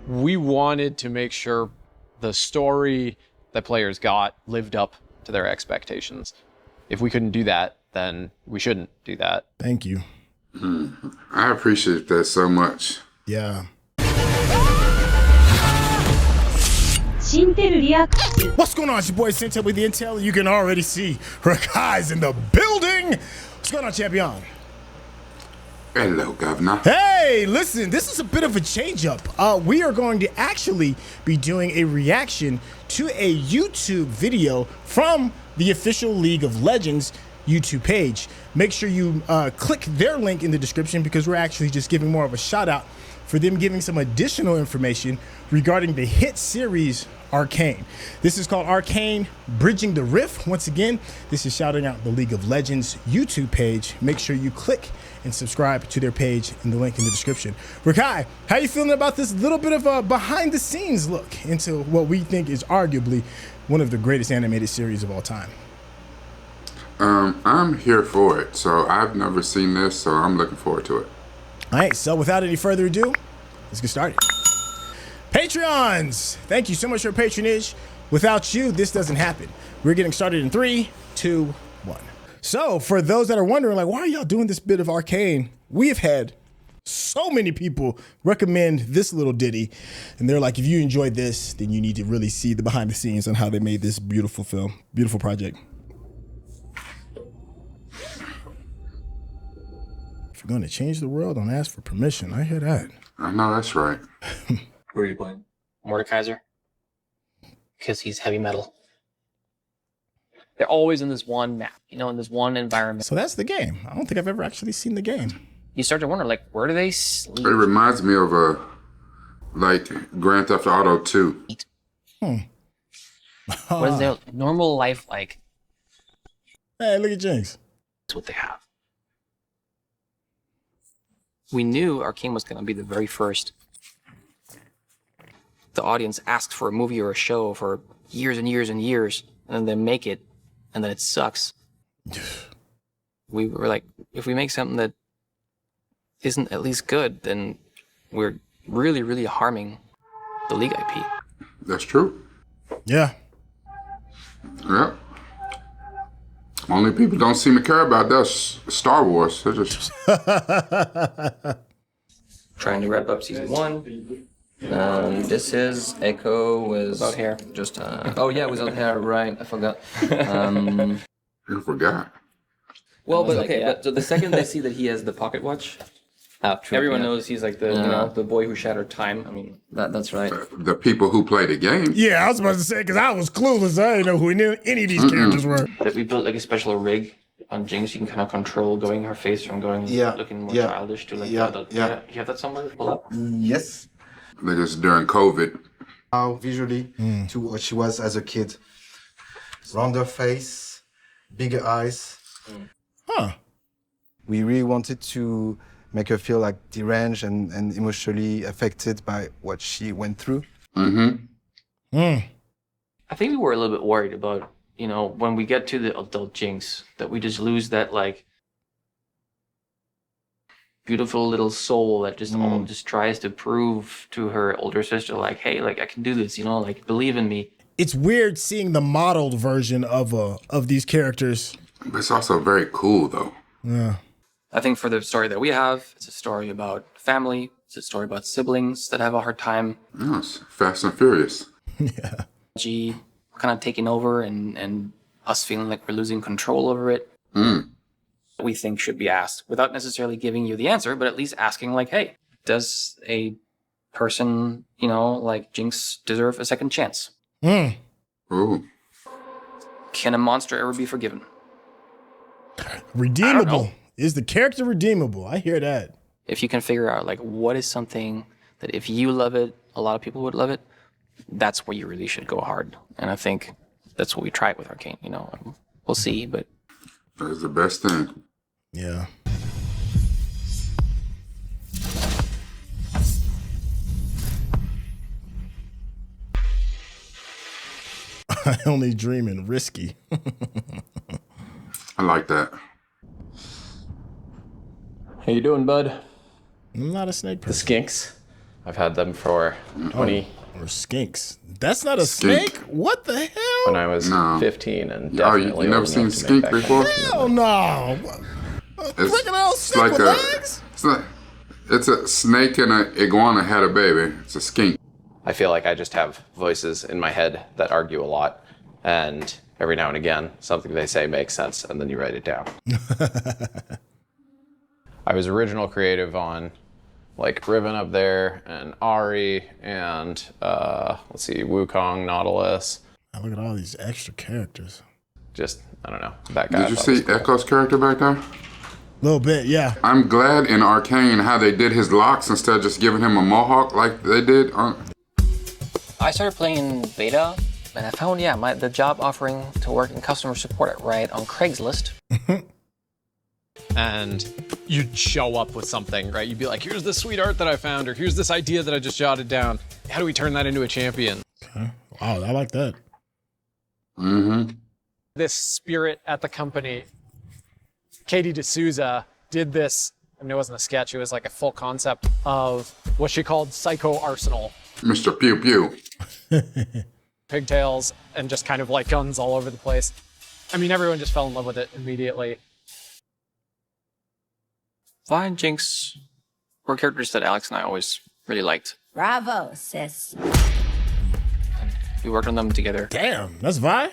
we wanted to make sure the story that players got lived up to their expectations. If we couldn't do that, then we shouldn't do that. Thank you. I appreciate that so much. Yeah. What's going on? It's your boy Syntell with the Intel. You can already see Rekkai's in the building. What's going on, champion? Hello, Governor. Hey, listen, this is a bit of a change up. We are going to actually be doing a reaction to a YouTube video from the official League of Legends YouTube page. Make sure you click their link in the description because we're actually just giving more of a shout out for them giving some additional information regarding the hit series Arcane. This is called Arcane Bridging the Rift. Once again, this is shouting out the League of Legends YouTube page. Make sure you click and subscribe to their page in the link in the description. Rekkai, how you feeling about this little bit of a behind the scenes look into what we think is arguably one of the greatest animated series of all time? I'm here for it. So I've never seen this, so I'm looking forward to it. All right, so without any further ado, let's get started. Patreons, thank you so much for your patronage. Without you, this doesn't happen. We're getting started in 3, 2, 1. So for those that are wondering, like, why are y'all doing this bit of Arcane? We have had so many people recommend this little ditty, and they're like, if you enjoyed this, then you need to really see the behind the scenes on how they made this beautiful film, beautiful project. If you're gonna change the world, don't ask for permission. I hear that. I know that's right. Who are you playing? Mordekaiser. Because he's heavy metal. They're always in this one map, you know, in this one environment. So that's the game. I don't think I've ever actually seen the game. You start to wonder, like, where do they sleep? It reminds me of like Grand Theft Auto 2. What is their normal life like? Hey, look at Jinx. That's what they have. We knew Arcane was going to be the very first. The audience asked for a movie or a show for years and years and years, and then they make it, and then it sucks. We were like, if we make something that isn't at least good, then we're really, really harming the League IP. That's true. Yeah. Yeah. Only people don't seem to care about that's Star Wars. They're just Trying to wrap up season 1. This is Echo was Without hair. Just oh yeah, without hair, right? I forgot. you forgot. Well, but like, okay, yeah. but so the second they see that he has the pocket watch, true, Everyone yeah. knows he's like the, you know, the boy who shattered time. I mean, That's right. The people who play the game. Yeah, I was about to say, because I was clueless. I didn't know who any of these characters were. that we built like a special rig on Jinx. You can kind of control going her face from going looking more childish to like adult. Yeah. You have that somewhere to pull up? Yes. Like it's during COVID. How visually to what she was as a kid. Rounder face, bigger eyes. Huh. We really wanted to make her feel like deranged and emotionally affected by what she went through. I think we were a little bit worried about, you know, when we get to the adult Jinx, that we just lose that like beautiful little soul that just just tries to prove to her older sister, like, hey, like I can do this, you know, like believe in me. It's weird seeing the modeled version of these characters. But it's also very cool though. Yeah. I think for the story that we have, it's a story about family. It's a story about siblings that have a hard time. Yes, Fast and Furious. Yeah. G kind of taking over and us feeling like we're losing control over it. We think should be asked without necessarily giving you the answer, but at least asking like, hey, does a person, you know, like Jinx deserve a second chance? Ooh. Can a monster ever be forgiven? Redeemable. Is the character redeemable? I hear that. If you can figure out like what is something that if you love it, a lot of people would love it, that's where you really should go hard. And I think that's what we tried with Arcane, you know. We'll see, but That's the best thing. Yeah. I only dream in risky. I like that. How you doing, bud? I'm not a snake person. The skinks. I've had them for 20 Or skinks. That's not a Skink. snake? What the hell? when I was No. 15 and Oh, definitely you never old seen enough to skink make that before? kind of Hell no. Freaking old snake with legs? It's a snake and an iguana had a baby. It's a skink. I feel like I just have voices in my head that argue a lot, and every now and again, something they say makes sense, and then you write it down. I was original creative on like Riven up there, and Ari, and let's see, Wukong, Nautilus. Oh, look at all these extra characters. Just, I don't know, that guy. Did you see Echo's character back there? A little bit, yeah. I'm glad in Arcane how they did his locks instead of just giving him a mohawk like they did on. I started playing in beta, and I found, the job offering to work in customer support at Riot on Craigslist. And you'd show up with something, right? You'd be like, here's this sweet art that I found, or here's this idea that I just jotted down. How do we turn that into a champion? Okay. Wow, I like that. Mm-hmm. This spirit at the company, Katie D'Souza did this. I mean, it wasn't a sketch, it was like a full concept of what she called Psycho Arsenal. Mr. Pew Pew. Pigtails and just kind of like guns all over the place. I mean, everyone just fell in love with it immediately. Vi and Jinx were characters that Alex and I always really liked. Bravo, sis. We worked on them together. Damn, that's Vi?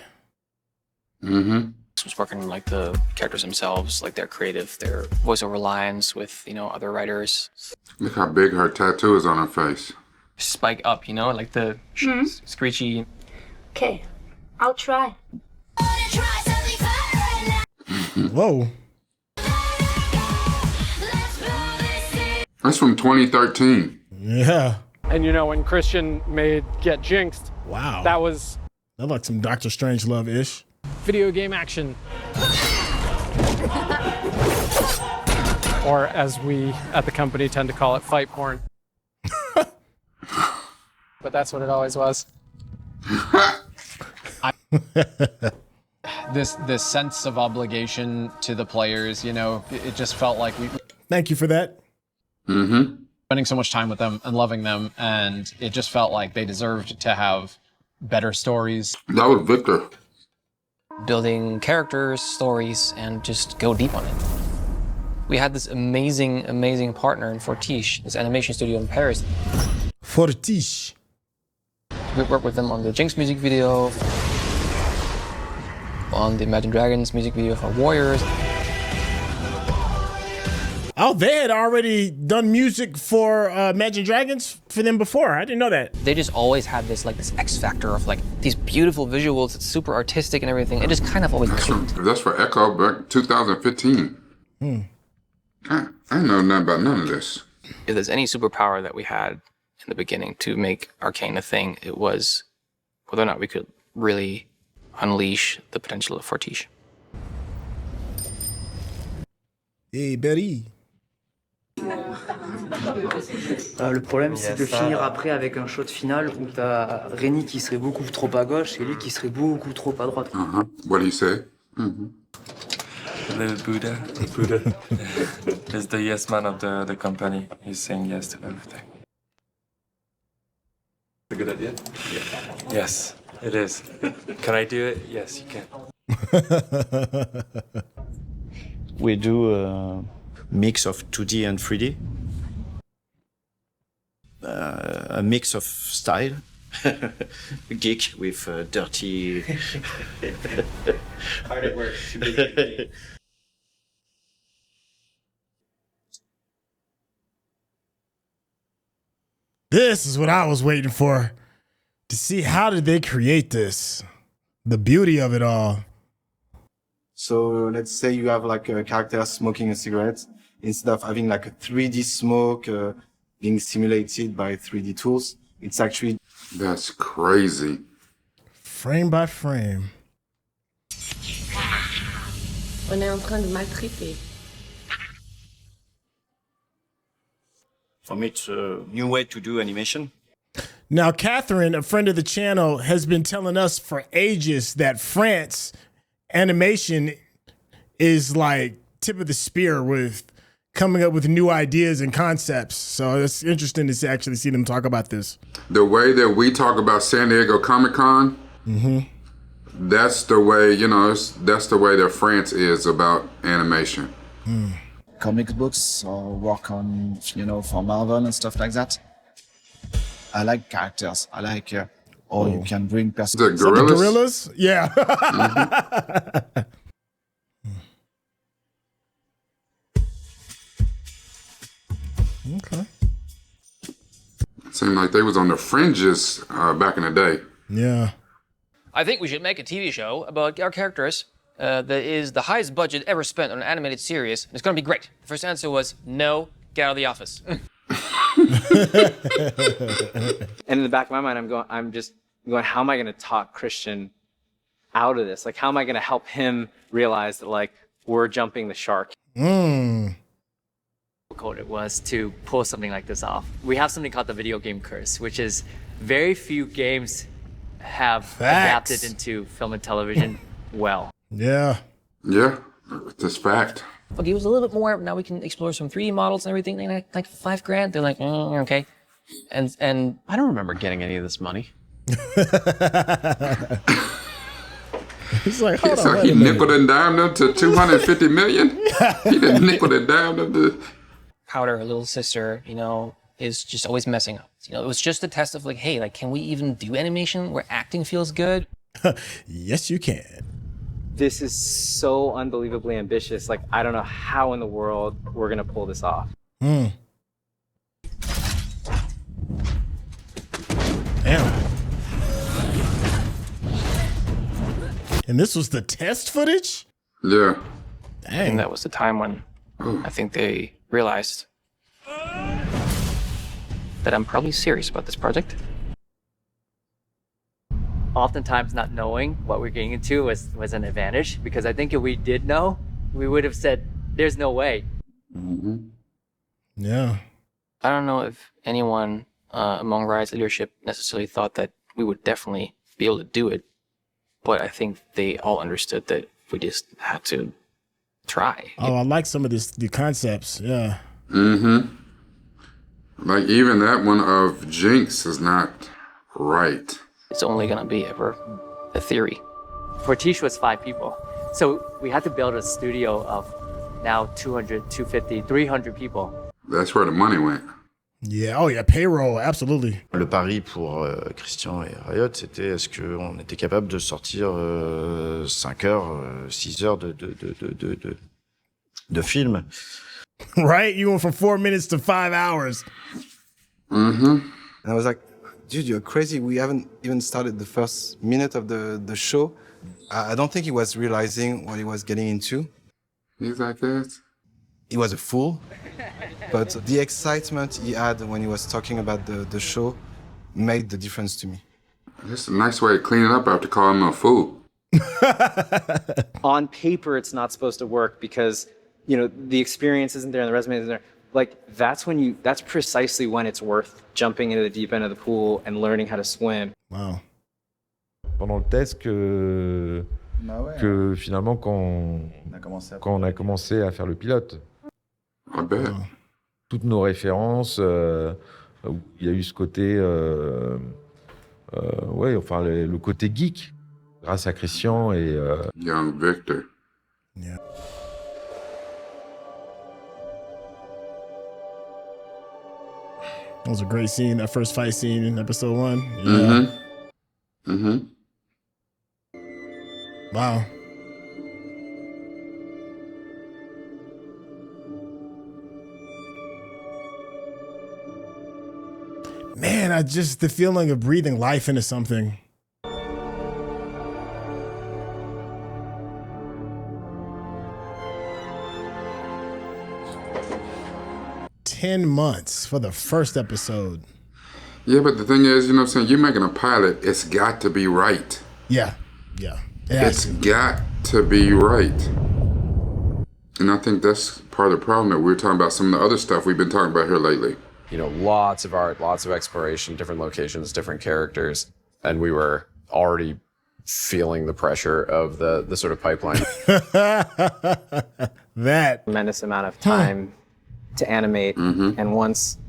Mm-hmm. Was working on like the characters themselves, like their creative, their voiceover lines with, other writers. Look how big her tattoo is on her face. Spike up, like the screechy. Okay, I'll try. Whoa. That's from 2013. Yeah. And when Christian made Get Jinxed, Wow. that was That's like some Doctor Strange love-ish. video game action. Or as we at the company tend to call it, fight porn. But that's what it always was. This sense of obligation to the players, it just felt like we Thank you for that. Mm-hmm. spending so much time with them and loving them, and it just felt like they deserved to have better stories. That was Victor. Building characters, stories, and just go deep on it. We had this amazing, amazing partner in Fortiche, this animation studio in Paris. Fortiche. We worked with them on the Jinx music video, on the Imagine Dragons music video for Warriors. Oh, they had already done music for Imagine Dragons for them before. I didn't know that. They just always had this X factor of these beautiful visuals. It's super artistic and everything. It just kind of always clicked. That's for Echo back 2015. I didn't know nothing about none of this. If there's any superpower that we had in the beginning to make Arcane a thing, it was whether or not we could really unleash the potential of Fortiche. Hey, Betty. Le problème, c'est de finir après avec un shot final où t'as Rémi qui serait beaucoup trop à gauche et lui qui serait beaucoup trop à droite. What do you say? Mm-hmm. The Buddha. The Buddha is the yes man of the company. He's saying yes to everything. A good idea? Yeah. Yes, it is. Can I do it? Yes, you can. We do a mix of 2D and 3D. A mix of style. Geek with dirty. Hard at work. This is what I was waiting for. To see how did they create this? The beauty of it all. So let's say you have like a character smoking a cigarette. Instead of having like a 3D smoke being simulated by 3D tools, it's actually... That's crazy. Frame by frame. On est en train de maltraiter. For me, it's a new way to do animation. Now, Catherine, a friend of the channel, has been telling us for ages that France animation is like tip of the spear with coming up with new ideas and concepts. So it's interesting to actually see them talk about this. The way that we talk about San Diego Comic-Con, that's the way, you know, that's the way that France is about animation. Comic books or work on, you know, for Marvel and stuff like that. I like characters. I like, you can bring The gorillas? Yeah. Okay. Seemed like they was on the fringes back in the day. Yeah. I think we should make a TV show about our characters that is the highest budget ever spent on an animated series. It's going to be great. The first answer was no, get out of the office. And in the back of my mind, I'm just going, how am I going to talk Christian out of this? Like, how am I going to help him realize that, like, we're jumping the shark? Difficult it was to pull something like this off. We have something called the video game curse, which is very few games have adapted into film and television well. Yeah. Yeah, that's fact. Okay, it was a little bit more. Now we can explore some 3D models and everything. Like $5,000. They're like, okay. And I don't remember getting any of this money. He's like, hold So on. he nickel and dimed them to 250 million? He done nickel and dimed them to... Powder, her little sister, you know, is just always messing up. You know, it was just a test of like, hey, like, can we even do animation where acting feels good? Yes, you can. This is so unbelievably ambitious. Like, I don't know how in the world we're going to pull this off. Damn. And this was the test footage? Yeah. Dang. And that was the time when I think they realized that I'm probably serious about this project. Oftentimes not knowing what we're getting into was an advantage, because I think if we did know, we would have said, there's no way. Yeah. I don't know if anyone among Riot's leadership necessarily thought that we would definitely be able to do it, but I think they all understood that we just had to try. Oh, I like some of the concepts. Yeah. Like even that one of Jinx is not right. It's only gonna be ever a theory. Fortiche was 5 people. So we had to build a studio of now 200, 250, 300 people. That's where the money went. Yeah, oh yeah, payroll, absolutely. Le pari pour Christian et Riot, c'était est-ce qu'on était capable de sortir 5 heures, 6 heures de film. Right? You went from 4 minutes to 5 hours. And I was like, dude, you're crazy. We haven't even started the first minute of the show. I don't think he was realizing what he was getting into. He's like this. He was a fool. But the excitement he had when he was talking about the show made the difference to me. That's a nice way to clean it up after calling him a fool. On paper, it's not supposed to work because, you know, the experience isn't there and the resume isn't there. Like, that's precisely when it's worth jumping into the deep end of the pool and learning how to swim. Wow. Pendant le test que finalement quand on a commencé à faire le pilote. I bet. Toutes nos références, il y a eu ce côté, ouais, enfin le côté geek, grâce à Christian et Young Victor. Yeah. That was a great scene, that first fight scene in episode 1. Yeah. Wow. Man, the feeling of breathing life into something. $10 months for the first episode. Yeah, but the thing is, you know what I'm saying? You're making a pilot, it's got to be right. Yeah, yeah. It's got to be right. And I think that's part of the problem that we're talking about some of the other stuff we've been talking about here lately. You know, lots of art, lots of exploration, different locations, different characters. And we were already feeling the pressure of the sort of pipeline. Tremendous amount of time to animate, and once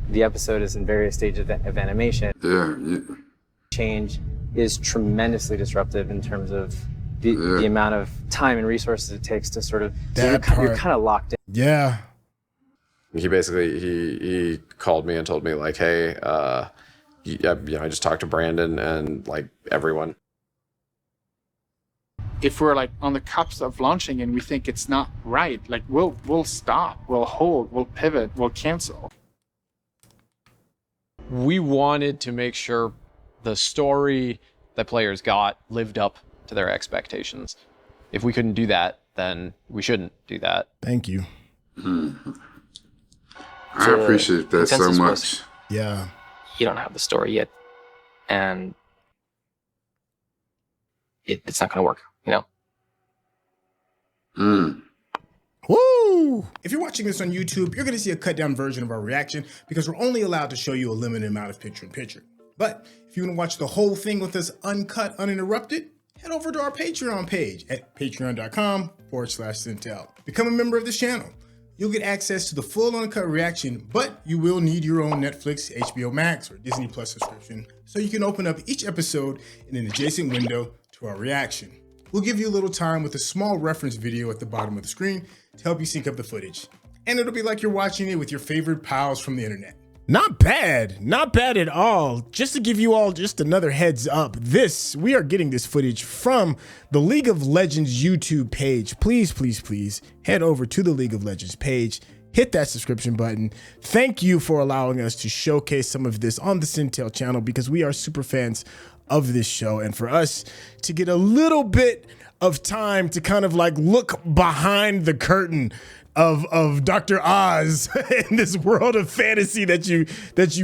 the episode is in various stages of animation, change is tremendously disruptive in terms of the amount of time and resources it takes to sort of, you're kind of locked in. Yeah. He basically, he called me and told me like, hey, I just talked to Brandon and like everyone. If we're like on the cusp of launching and we think it's not right, like we'll stop, we'll hold, we'll pivot, we'll cancel. We wanted to make sure the story that players got lived up to their expectations. If we couldn't do that, then we shouldn't do that. Thank you. I appreciate that so much. Yeah. You don't have the story yet, and it's not going to work, you know? Woo! If you're watching this on YouTube, you're going to see a cut down version of our reaction because we're only allowed to show you a limited amount of picture-in-picture. But if you want to watch the whole thing with us uncut, uninterrupted, head over to our Patreon page at patreon.com/Syntell. Become a member of this channel. You'll get access to the full uncut reaction, but you will need your own Netflix, HBO Max, or Disney Plus subscription so you can open up each episode in an adjacent window to our reaction. We'll give you a little time with a small reference video at the bottom of the screen to help you sync up the footage. And it'll be like you're watching it with your favorite pals from the internet. Not bad at all. Just to give you all just another heads up, we are getting this footage from the League of Legends YouTube page. Please head over to the League of Legends page, hit that subscription button. Thank you for allowing us to showcase some of this on the Syntell channel because we are super fans of this show, and for us to get a little bit of time to kind of like look behind the curtain of Dr. Oz in this world of fantasy that you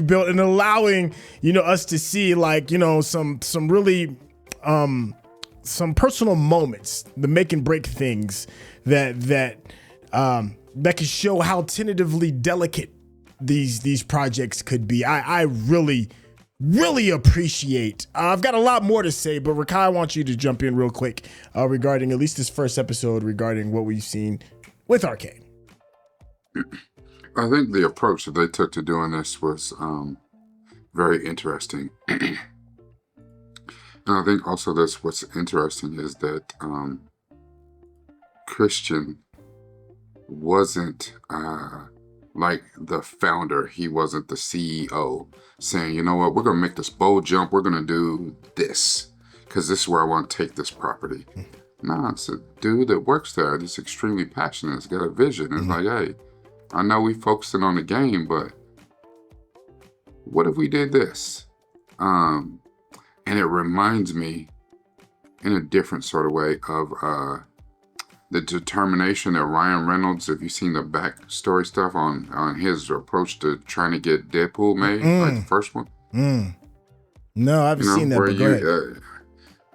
built, and allowing, you know, us to see like, you know, some really some personal moments, the make and break things that can show how tentatively delicate these projects could be. I really appreciate. I've got a lot more to say, but Rekkai, I want you to jump in real quick regarding at least this first episode, regarding what we've seen with Arcane. I think the approach that they took to doing this was very interesting. And I think also that's what's interesting is that Christian wasn't like the founder. He wasn't the CEO saying, you know what, we're going to make this bold jump. We're going to do this because this is where I want to take this property. No, it's a dude that works there. He's extremely passionate. He's got a vision. It's like, hey, I know we focusing on the game, but what if we did this? And it reminds me in a different sort of way of the determination that Ryan Reynolds, if you've seen the backstory stuff on his approach to trying to get Deadpool made, like the first one. No, I haven't seen that, but go ahead.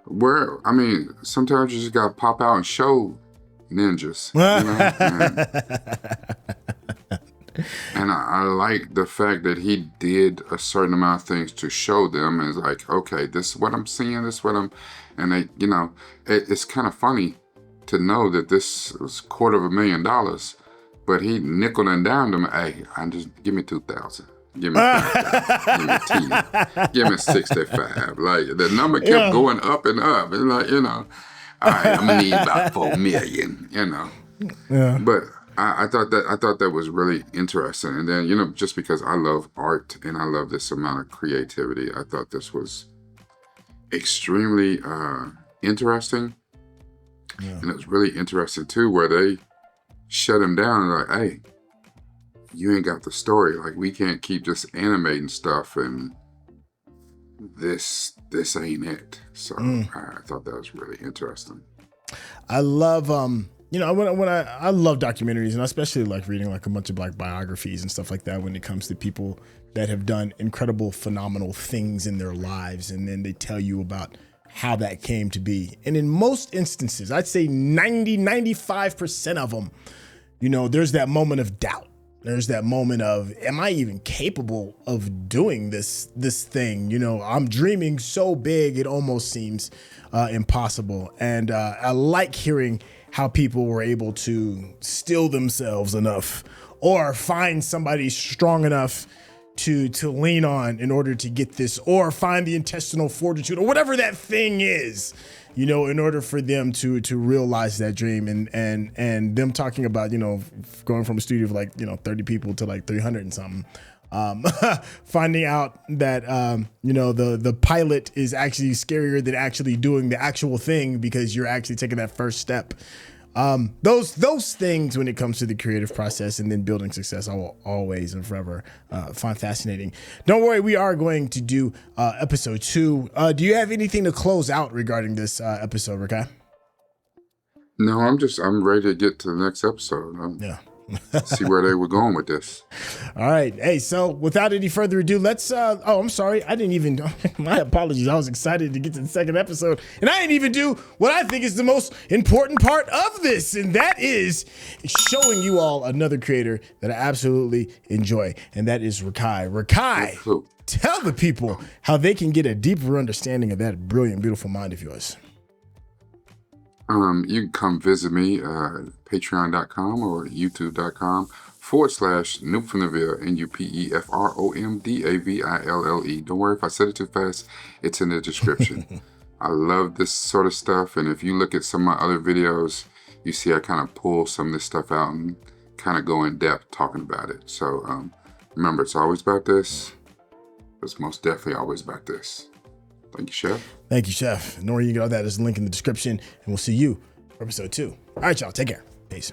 Where, I mean, sometimes you just got to pop out and show ninjas. And I like the fact that he did a certain amount of things to show them. And it's like, okay, this is what I'm seeing, this is what I'm, and they, you know, it's kind of funny to know that this was $250,000, but he nickel and dimed them. Hey, give me 2,000. Give me 5,000. Give me 10. Give me 65. Like the number kept going up and up. It's like, you know, all right, I'm gonna need about 4 million, you know. Yeah. But I thought that was really interesting. And then, you know, just because I love art and I love this amount of creativity, I thought this was extremely interesting. Yeah. And it was really interesting too, where they shut him down and like, hey, you ain't got the story. Like, we can't keep just animating stuff, and this ain't it. So I thought that was really interesting. I love you know, when I love documentaries, and I especially like reading like a bunch of like biographies and stuff like that when it comes to people that have done incredible, phenomenal things in their lives, and then they tell you about how that came to be. And in most instances, I'd say 95% of them, you know, there's that moment of doubt. There's that moment of, am I even capable of doing this thing? You know, I'm dreaming so big, it almost seems impossible. And I like hearing how people were able to still themselves enough or find somebody strong enough to lean on in order to get this, or find the intestinal fortitude, or whatever that thing is, you know, in order for them to realize that dream. And them talking about, you know, going from a studio of like, you know, 30 people to like 300 and something. Finding out that, you know, the pilot is actually scarier than actually doing the actual thing, because you're actually taking that first step. Those things when it comes to the creative process and then building success, I will always and forever find fascinating. Don't worry, we are going to do episode 2. Do you have anything to close out regarding this episode, Rekkai? No, I'm ready to get to the next episode. Yeah. See where they were going with this. All right. Hey, so without any further ado, let's I'm sorry. I didn't even my apologies. I was excited to get to the second episode, and I didn't even do what I think is the most important part of this, and that is showing you all another creator that I absolutely enjoy, and that is Rekkai. Rekkai, tell the people how they can get a deeper understanding of that brilliant, beautiful mind of yours. You can come visit me patreon.com or youtube.com/Noopfromdaville, NUPEFROMDAVILLE. Don't worry if I said it too fast, it's in the description. I love this sort of stuff, and if you look at some of my other videos, you see I kind of pull some of this stuff out and kind of go in depth talking about it. So remember, it's always about this. It's most definitely always about this. Thank you, Chef. Thank you, Chef. Know where you can get all that. There's a link in the description, and we'll see you for episode 2. All right, y'all. Take care. Peace.